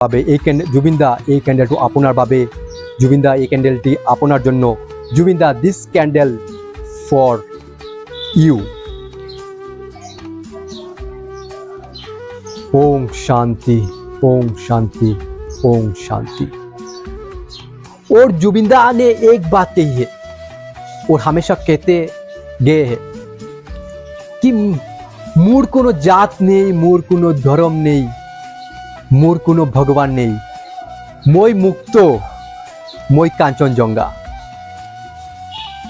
বাবে জুবিনদা এই ক্যান্ডেলটো আপনার বাবে, জুবিনদা এই ক্যান্ডেলটি আপনার জন্য, জুবিনদা this candle for you. Om Shanti, Om Shanti, Om Shanti. और जुबिंदा ने एक बात कही है और हमेशा कहते गए हैं कि मोर कोनो जात नहीं, मोर कोनो धर्म नहीं, मोर कोनो भगवान नहीं, मोई मुक्तो, मोई कांचनजंगा।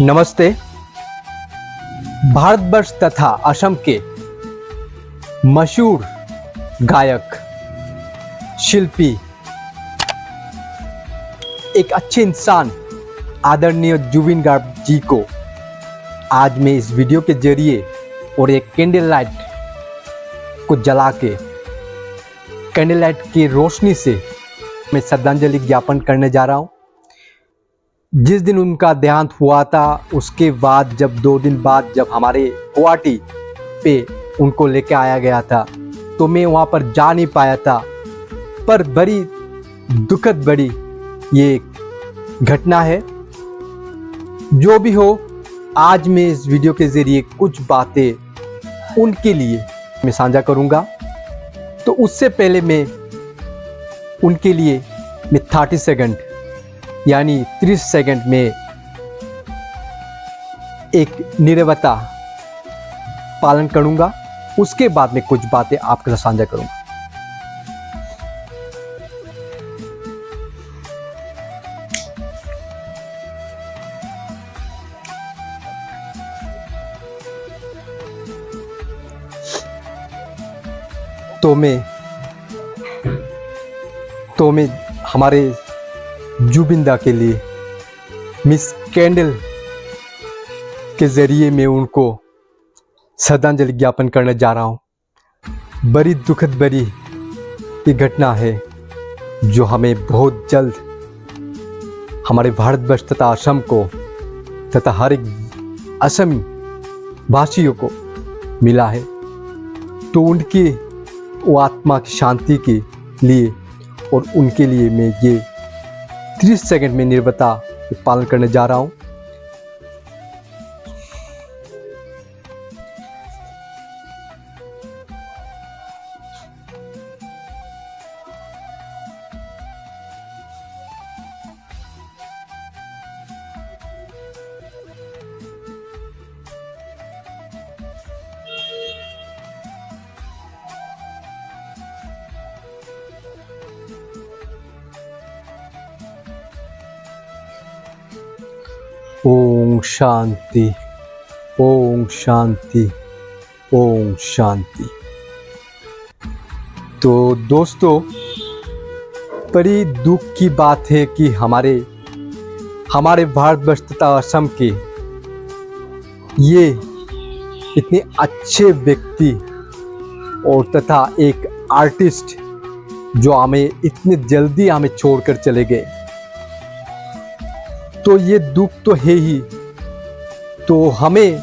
नमस्ते। भारतवर्ष तथा असम के मशहूर गायक, शिल्पी, एक अच्छे इंसान आदरणीय जुबिन गार्ग जी को आज मैं इस वीडियो के जरिए और एक कैंडल लाइट को जला के, कैंडल लाइट की रोशनी से मैं श्रद्धांजलि ज्ञापन करने जा रहा हूँ। जिस दिन उनका देहांत हुआ था उसके बाद जब 2 दिन बाद जब हमारे गुवाहाटी पे उनको लेके आया गया था तो मैं वहाँ पर जा नहीं पाया था, पर बड़ी दुखद बड़ी ये घटना है। जो भी हो, आज मैं इस वीडियो के ज़रिए कुछ बातें उनके लिए मैं साझा करूँगा। तो उससे पहले मैं उनके लिए 30 सेकंड यानी 30 सेकंड में एक नीरवता पालन करूँगा। उसके बाद में कुछ बातें आपके साथ साझा करूँगा। तो मैं हमारे जुबिंदा के लिए मिस कैंडल के जरिए मैं उनको श्रद्धांजलि ज्ञापन करने जा रहा हूँ। बड़ी दुखद बड़ी ये घटना है जो हमें बहुत जल्द हमारे भारतवर्ष तथा असम को तथा हर एक असमी भाषियों को मिला है। तो उनकी वो आत्मा की शांति के लिए और उनके लिए मैं ये 30 सेकंड में नीरवता पालन करने जा रहा हूँ। ओम शांति, ओम शांति, ओम शांति। तो दोस्तों, बड़ी दुख की बात है कि हमारे भारतवर्ष तथा असम के ये इतने अच्छे व्यक्ति और तथा एक आर्टिस्ट जो हमें इतने जल्दी हमें छोड़कर चले गए। तो ये दुख तो है ही। तो हमें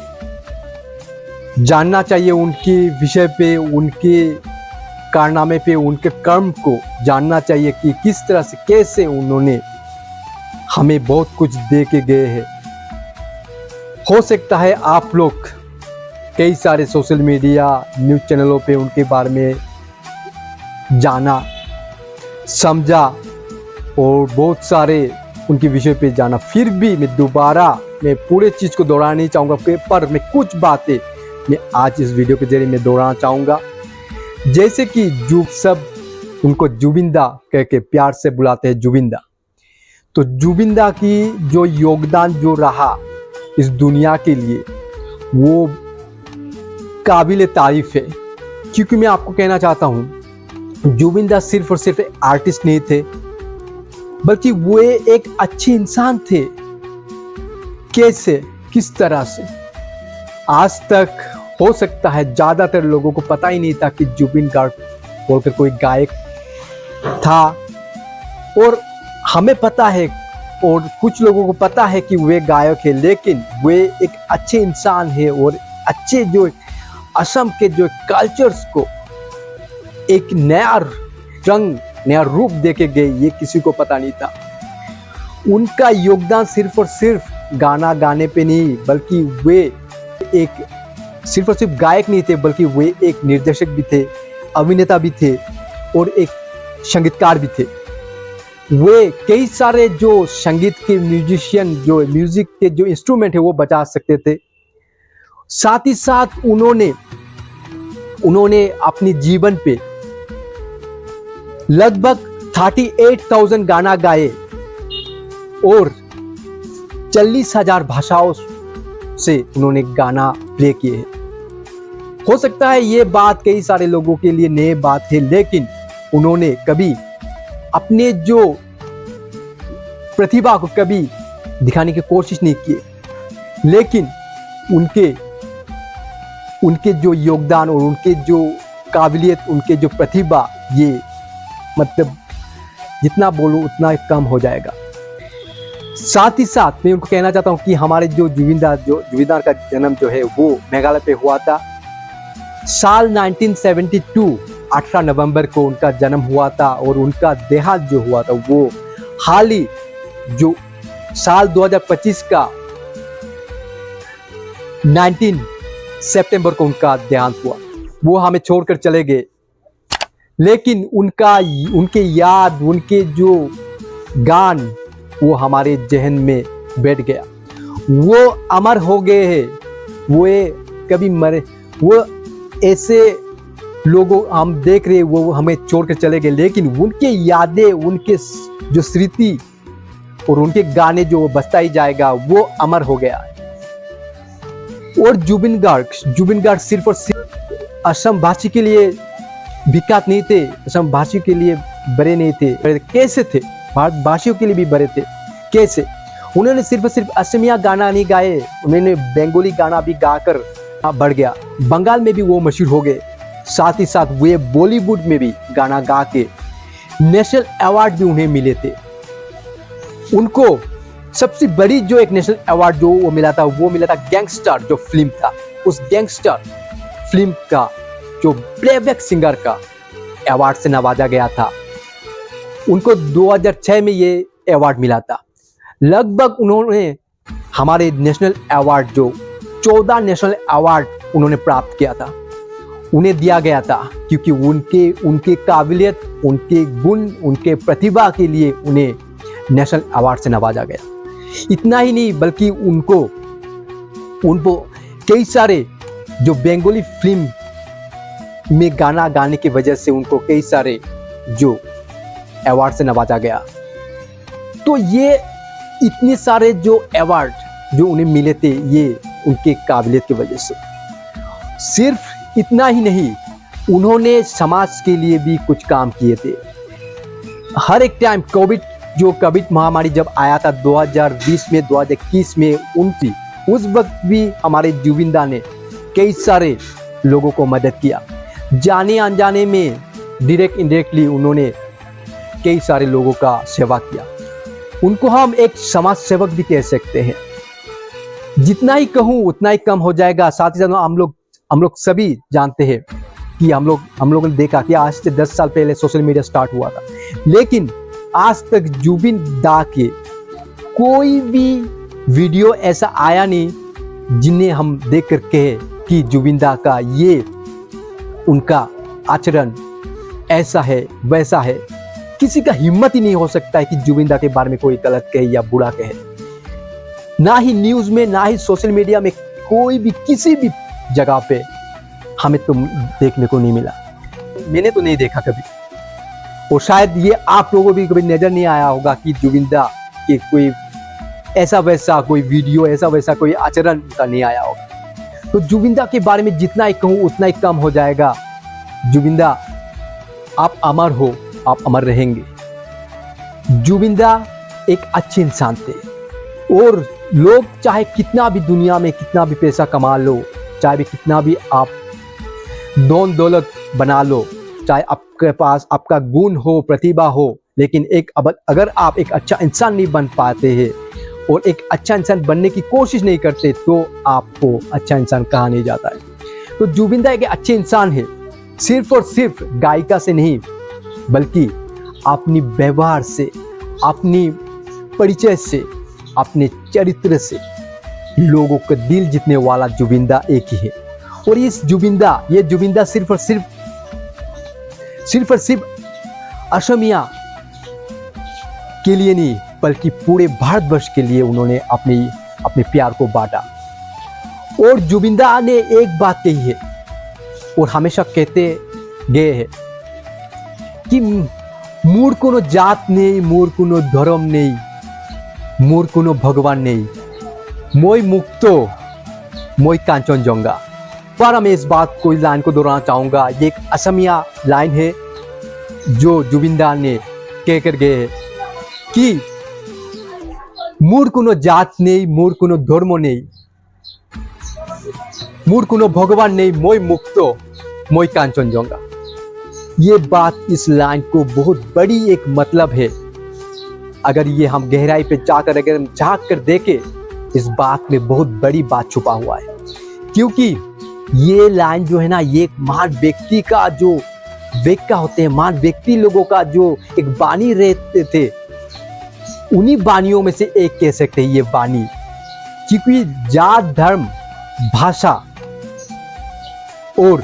जानना चाहिए उनके विषय पे, उनके कारनामे पे, उनके कर्म को जानना चाहिए कि किस तरह से कैसे उन्होंने हमें बहुत कुछ दे के गए हैं। हो सकता है आप लोग कई सारे सोशल मीडिया न्यूज़ चैनलों पे उनके बारे में जाना, समझा और बहुत सारे उनके विषय पे जाना। फिर भी मैं पूरे चीज़ को दोहराना नहीं चाहूँगा, पर मैं कुछ बातें मैं आज इस वीडियो के जरिए मैं दोहराना चाहूँगा। जैसे कि सब उनको जुबिंदा कह के प्यार से बुलाते हैं, जुबिंदा। तो जुबिंदा की जो योगदान जो रहा इस दुनिया के लिए वो काबिल तारीफ है। क्योंकि मैं आपको कहना चाहता हूँ, जुबिंदा सिर्फ और सिर्फ आर्टिस्ट नहीं थे, बल्कि वो एक अच्छे इंसान थे। कैसे, किस तरह से? आज तक हो सकता है ज़्यादातर लोगों को पता ही नहीं था कि जुबिन गार्ग बोलकर कोई गायक था, और हमें पता है और कुछ लोगों को पता है कि वे गायक है, लेकिन वे एक अच्छे इंसान है और अच्छे जो असम के जो कल्चर्स को एक नया रंग नया रूप देके गए, ये किसी को पता नहीं था। उनका योगदान सिर्फ और सिर्फ गाना गाने पे नहीं, बल्कि वे एक सिर्फ और सिर्फ गायक नहीं थे, बल्कि वे एक निर्देशक भी थे, अभिनेता भी थे और एक संगीतकार भी थे। वे कई सारे जो संगीत के म्यूजिशियन, जो म्यूजिक के जो इंस्ट्रूमेंट है वो बजा सकते थे। साथ ही साथ उन्होंने अपने जीवन पे लगभग 38,000 गाना गाए और 40,000 भाषाओं से उन्होंने गाना प्ले किए हैं। हो सकता है ये बात कई सारे लोगों के लिए नई बात है, लेकिन उन्होंने कभी अपने जो प्रतिभा को कभी दिखाने की कोशिश नहीं की, लेकिन उनके जो योगदान और उनके जो काबिलियत, उनके जो प्रतिभा, ये मतलब जितना बोलूं उतना कम हो जाएगा। साथ ही साथ मैं उनको कहना चाहता हूं कि हमारे जो जुबिनदार का जन्म जो है वो मेघालय पे हुआ था। साल 1972 18 नवंबर को उनका जन्म हुआ था और उनका देहांत जो हुआ था वो हाल ही जो साल 2025 का 19 सितंबर को उनका देहांत हुआ। वो हमें छोड़कर चले गए, लेकिन उनके याद, उनके जो गान वो हमारे जहन में बैठ गया। वो अमर हो गए हैं, वो कभी मरे, वो ऐसे लोगों हम देख रहे, वो हमें छोड़कर चले गए, लेकिन उनके यादें, उनके जो स्मृति और उनके गाने जो बजता ही जाएगा, वो अमर हो गया। और जुबिन गार्ग सिर्फ और सिर्फ असम भाषी के लिए विख्यात नहीं थे, असम भाषी के लिए बड़े नहीं थे। कैसे थे? भारत भाषियों के लिए भी बड़े थे। कैसे? उन्होंने सिर्फ और सिर्फ असमिया गाना नहीं गाए, उन्होंने बंगाली गाना भी गाकर बढ़ गया। बंगाल में भी वो मशहूर हो गए। साथ ही साथ वे बॉलीवुड में भी गाना गा के नेशनल अवार्ड भी उन्हें मिले थे। उनको सबसे बड़ी जो एक नेशनल अवार्ड जो वो मिला था, वो मिला था गैंगस्टर जो फिल्म था। उस गैंगस्टर फिल्म का जो प्लेबैक सिंगर का अवार्ड से नवाजा गया था। उनको 2006 में ये अवार्ड मिला था। लगभग उन्होंने हमारे नेशनल अवार्ड जो 14 नेशनल अवार्ड उन्होंने प्राप्त किया था, उन्हें दिया गया था, क्योंकि उनके काबिलियत, उनके गुण, उनके प्रतिभा के लिए उन्हें नेशनल अवार्ड से नवाजा गया। इतना ही नहीं, बल्कि उनको कई सारे जो बंगाली फिल्म में गाना गाने की वजह से उनको कई सारे जो अवार्ड से नवाजा गया। तो ये इतने सारे जो अवार्ड जो उन्हें मिले थे, ये उनके काबिलियत की वजह से। सिर्फ इतना ही नहीं, उन्होंने समाज के लिए भी कुछ काम किए थे। हर एक टाइम कोविड महामारी जब आया था 2020 में, 2021 में, उस वक्त भी हमारे जुबिनदा ने कई सारे लोगों को मदद किया। जाने अनजाने में, डायरेक्ट इनडायरेक्टली उन्होंने कई सारे लोगों का सेवा किया। उनको हम एक समाज सेवक भी कह सकते हैं। जितना ही कहूँ उतना ही कम हो जाएगा। साथ ही साथ हम लोग सभी जानते हैं कि हम लोगों ने देखा कि आज से 10 साल पहले सोशल मीडिया स्टार्ट हुआ था, लेकिन आज तक जुबिनदा के कोई भी वीडियो ऐसा आया नहीं जिन्हें हम देख कर कहे कि जुबिनदा का ये उनका आचरण ऐसा है, वैसा है। किसी का हिम्मत ही नहीं हो सकता है कि जुबिनदा के बारे में कोई गलत कहे या बुरा कहे। ना ही न्यूज़ में, ना ही सोशल मीडिया में, कोई भी किसी भी जगह पे हमें तो देखने को नहीं मिला। मैंने तो नहीं देखा कभी, और शायद ये आप लोगों को भी कभी नजर नहीं आया होगा कि जुबिनदा के कोई ऐसा वैसा कोई वीडियो, ऐसा वैसा कोई आचरण का नहीं आया होगा। तो जुबिनदा के बारे में जितना ही कहूँ उतना ही कम हो जाएगा। जुबिनदा, आप अमर हो, आप अमर रहेंगे। जुबिनदा एक अच्छे इंसान थे, और लोग चाहे कितना भी दुनिया में कितना भी पैसा कमा लो, चाहे भी कितना भी आप धन दौलत बना लो, चाहे आपके पास आपका गुण हो, प्रतिभा हो, लेकिन अगर आप एक अच्छा इंसान नहीं बन पाते हैं और एक अच्छा इंसान बनने की कोशिश नहीं करते, तो आपको अच्छा इंसान कहा नहीं जाता है। तो जुबिनदा एक अच्छे इंसान है, सिर्फ और सिर्फ गायिका से नहीं, बल्कि अपनी व्यवहार से, अपनी परिचय से, अपने चरित्र से लोगों का दिल जीतने वाला जुबिंदा एक ही है। और ये जुबिंदा सिर्फ और सिर्फ असमिया के लिए नहीं बल्कि पूरे भारतवर्ष के लिए उन्होंने अपने प्यार को बांटा। और जुबिंदा ने एक बात कही है और हमेशा कहते गए हैं कि मोर कोनो जात नहीं, मोर कोनो धर्म नहीं, मोर कोनो भगवान नहीं, मोई मुक्तो मोई कांचनजंगा। पर मैं इस बात को, इस लाइन को दोहराना चाहूँगा। ये एक असमिया लाइन है जो जुबिंदा ने कहकर गए हैं कि मोर कोनो जात नहीं, मोर कोनो धर्म नहीं, मोर कोनो भगवान नहीं, मोई मुक्तो मोई कांचनजंगा। ये बात, इस लाइन को बहुत बड़ी एक मतलब है। अगर ये हम गहराई पे जाकर अगर हम झांक कर देखें, इस बात में बहुत बड़ी बात छुपा हुआ है। क्योंकि ये लाइन जो है ना, ये एक महान व्यक्ति का जो वेक्का होते हैं, महान व्यक्ति लोगों का जो एक बानी रहते थे, उन्हीं बानियों में से एक कह सकते हैं ये बानी। क्योंकि जात, धर्म, भाषा और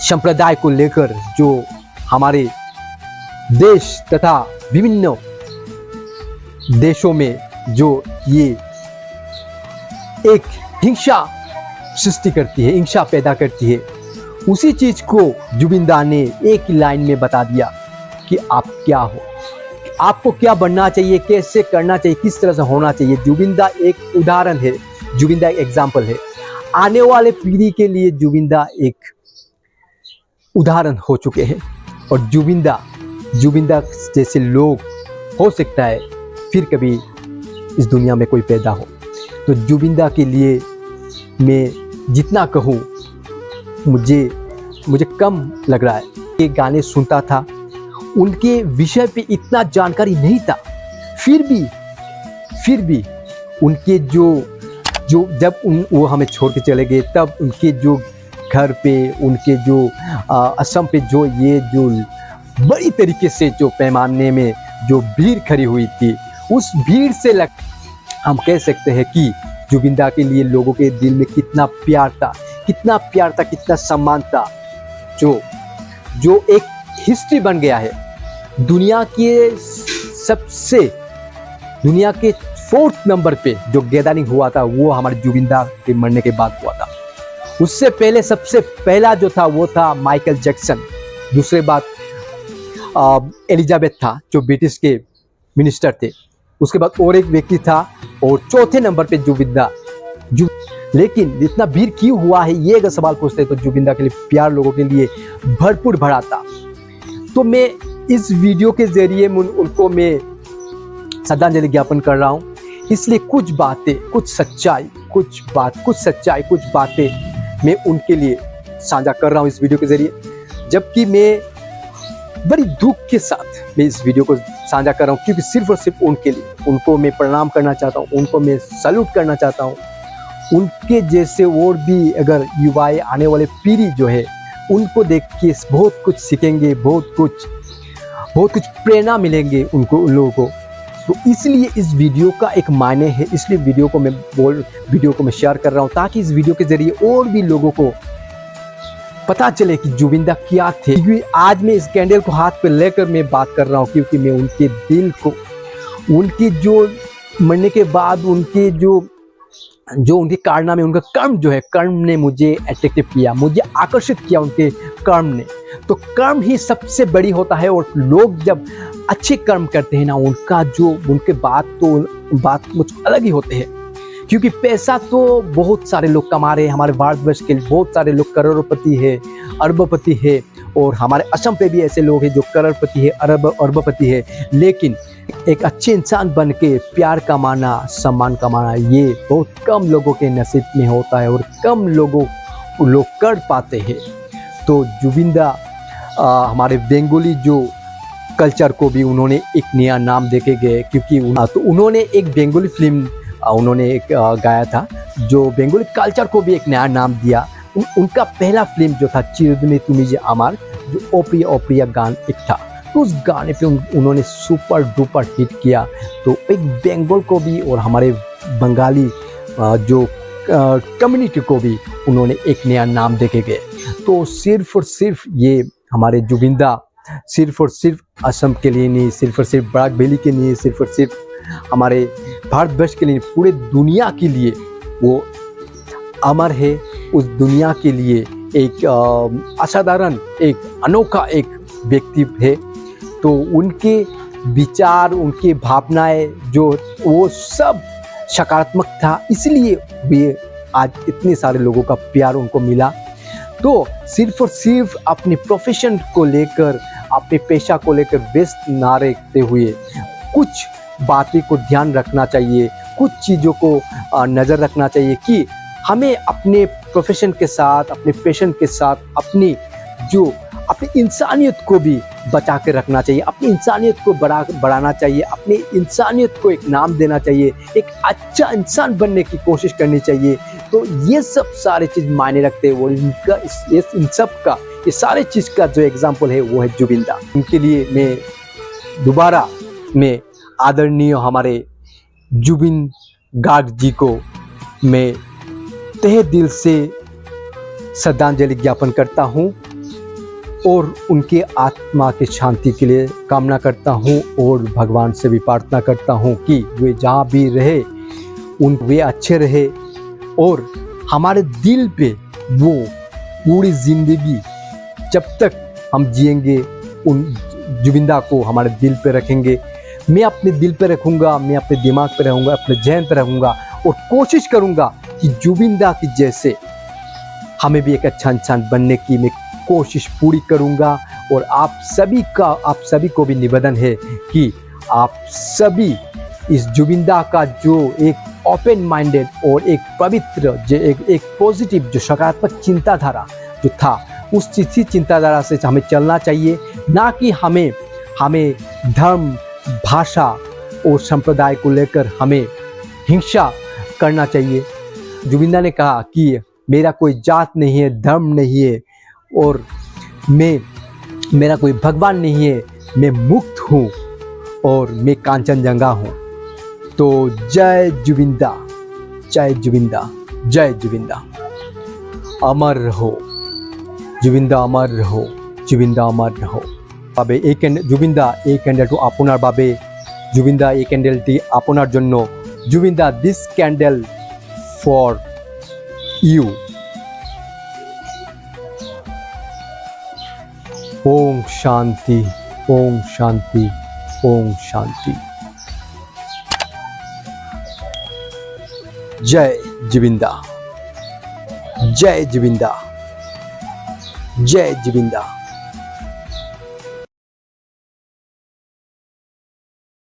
संप्रदाय को लेकर जो हमारे देश तथा विभिन्न देशों में जो ये एक हिंसा सृष्टि करती है, हिंसा पैदा करती है, उसी चीज को जुबिंदा ने एक ही लाइन में बता दिया कि आप क्या हो, आपको क्या बनना चाहिए, कैसे करना चाहिए, किस तरह से होना चाहिए। जुबिंदा एक उदाहरण है, जुबिंदा एक एग्जाम्पल है। आने वाले पीढ़ी के लिए जुबिंदा एक उदाहरण हो चुके हैं। और जुबिंदा जैसे लोग हो सकता है फिर कभी इस दुनिया में कोई पैदा हो। तो जुबिंदा के लिए मैं जितना कहूँ मुझे कम लग रहा है। ये गाने सुनता था, उनके विषय पे इतना जानकारी नहीं था, फिर भी उनके जो जब वो हमें छोड़ के चले गए, तब उनके जो घर पे, उनके जो असम पे जो बड़ी तरीके से जो पैमाने में जो भीड़ खड़ी हुई थी, उस भीड़ से हम कह सकते हैं कि जुबिंदा के लिए लोगों के दिल में कितना प्यार था, कितना सम्मान था, जो एक हिस्ट्री बन गया है। दुनिया के 4th नंबर पे जो गैदरिंग हुआ था वो हमारे जुबिंदा के मरने के बाद हुआ था। उससे पहले सबसे पहला जो था वो था माइकल जैक्सन, दूसरे बात एलिजाबेथ था जो ब्रिटिश के मिनिस्टर थे, उसके बाद और एक व्यक्ति था, और चौथे नंबर पे जुबिंदा। लेकिन इतना भीड़ क्यों हुआ है, ये अगर सवाल पूछते तो जुबिंदा के लिए प्यार लोगों के लिए भरपूर भरा था। तो मैं इस वीडियो के जरिए उनको मैं श्रद्धांजलि ज्ञापन कर रहा हूँ। इसलिए कुछ बातें, कुछ सच्चाई, कुछ बातें मैं उनके लिए साझा कर रहा हूँ इस वीडियो के जरिए। जबकि मैं बड़ी दुख के साथ मैं इस वीडियो को साझा कर रहा हूँ, क्योंकि सिर्फ और सिर्फ उनके लिए, उनको मैं प्रणाम करना चाहता हूँ, उनको मैं सैल्यूट करना चाहता हूँ। उनके जैसे और भी अगर युवाएं, आने वाले पीढ़ी जो है, उनको देख के बहुत कुछ सीखेंगे, बहुत कुछ प्रेरणा मिलेंगे उन लोगों को। तो इसलिए इस वीडियो का एक मायने है, इसलिए वीडियो को मैं शेयर कर रहा हूँ, ताकि इस वीडियो के जरिए और भी लोगों को पता चले कि जुबिंदा क्या थे। क्योंकि आज मैं इस कैंडल को हाथ पे लेकर मैं बात कर रहा हूँ, क्योंकि मैं उनके दिल को, उनके जो मरने के बाद उनके जो उनके कारनामे, उनका कर्म जो है, कर्म ने मुझे अट्रैक्टिव किया, मुझे आकर्षित किया उनके कर्म ने। तो कर्म ही सबसे बड़ी होता है, और लोग जब अच्छे कर्म करते हैं ना, उनके बात कुछ अलग ही होते हैं। क्योंकि पैसा तो बहुत सारे लोग कमा रहे हैं, हमारे भारतवर्ष के बहुत सारे लोग करोड़पति है, अरबपति है, और हमारे असम पे भी ऐसे लोग हैं जो करोड़पति है, अरबपति है। लेकिन एक अच्छे इंसान बन के प्यार कमाना, सम्मान कमाना, ये बहुत कम लोगों के नसीब में होता है, और कम लोग कर पाते हैं। तो जुबिंदा हमारे बंगाली जो कल्चर को भी उन्होंने एक नया नाम देके गए, क्योंकि तो उन्होंने एक बंगाली फिल्म उन्होंने एक गाया था, जो बंगाली कल्चर को भी एक नया नाम दिया। उनका पहला फिल्म जो था चिरदिनी तुमी जे आमार, जो ओ प्रिया गान एक था, उस गाने पे उन्होंने सुपर डुपर हिट किया। तो एक बंगाल को भी और हमारे बंगाली जो कम्युनिटी को भी उन्होंने एक नया नाम देके गए। तो सिर्फ और सिर्फ ये हमारे जुबिंदा सिर्फ और सिर्फ असम के लिए नहीं, सिर्फ और सिर्फ बराक वैली के लिए, सिर्फ और सिर्फ हमारे भारतवर्ष के लिए, पूरे दुनिया के लिए वो अमर है। उस दुनिया के लिए एक असाधारण, एक अनोखा एक व्यक्ति है। तो उनके विचार, उनके भावनाएं जो वो सब सकारात्मक था, इसलिए वे आज इतने सारे लोगों का प्यार उनको मिला। तो सिर्फ और सिर्फ अपने प्रोफेशन को लेकर, अपने पेशा को लेकर व्यस्त ना रहते हुए कुछ बातें को ध्यान रखना चाहिए, कुछ चीज़ों को नज़र रखना चाहिए कि हमें अपने प्रोफेशन के साथ, अपने पैशन के साथ अपनी इंसानियत को भी बचा के रखना चाहिए, अपनी इंसानियत को बढ़ाना चाहिए, अपनी इंसानियत को एक नाम देना चाहिए, एक अच्छा इंसान बनने की कोशिश करनी चाहिए। तो ये सब सारे चीज़ मायने रखते हैं। वो इन सब का, ये सारे चीज़ का जो एग्जाम्पल है वो है जुबिंदा। उनके लिए मैं आदरणीय हमारे जुबिन गार्ग जी को मैं तहे दिल से श्रद्धांजलि ज्ञापन करता हूँ और उनके आत्मा की शांति के लिए कामना करता हूँ और भगवान से भी प्रार्थना करता हूँ कि वे जहाँ भी रहे वे अच्छे रहे और हमारे दिल पे वो पूरी ज़िंदगी जब तक हम जिएंगे उन जुबिंदा को हमारे दिल पे रखेंगे। मैं अपने दिल पे रखूँगा, मैं अपने दिमाग पे रहूँगा, अपने जहन पे रहूँगा और कोशिश करूँगा कि जुबिंदा की जैसे हमें भी एक अच्छा इंसान बनने की मैं कोशिश पूरी करूँगा। और आप सभी को भी निवेदन है कि आप सभी इस जुबिंदा का जो एक ओपन माइंडेड और एक पवित्र जो एक पॉजिटिव जो सकारात्मक चिंताधारा जो था, उस चिंताधारा से हमें चलना चाहिए, ना कि हमें धर्म, भाषा और संप्रदाय को लेकर हमें हिंसा करना चाहिए। जुबिंदा ने कहा कि मेरा कोई जात नहीं है, धर्म नहीं है और मेरा कोई भगवान नहीं है, मैं मुक्त हूँ और मैं कांचनजंगा हूँ। तो जय जुबिंदा, जय जुबिंदा, जय जुबिंदा। अमर रहो जुबिंदा, अमर रहो जुबिंदा, अमर रहो। বাবে जुबिंदा एक कैंडल टू आपनार বাবে, जुबिंदा एक कैंडलटी आपनार जन्य, जुबिंदा this candle for you. Om Shanti, Om Shanti, Om Shanti. जय जुबिंदा, जय जुबिंदा, जय जुबिंदा।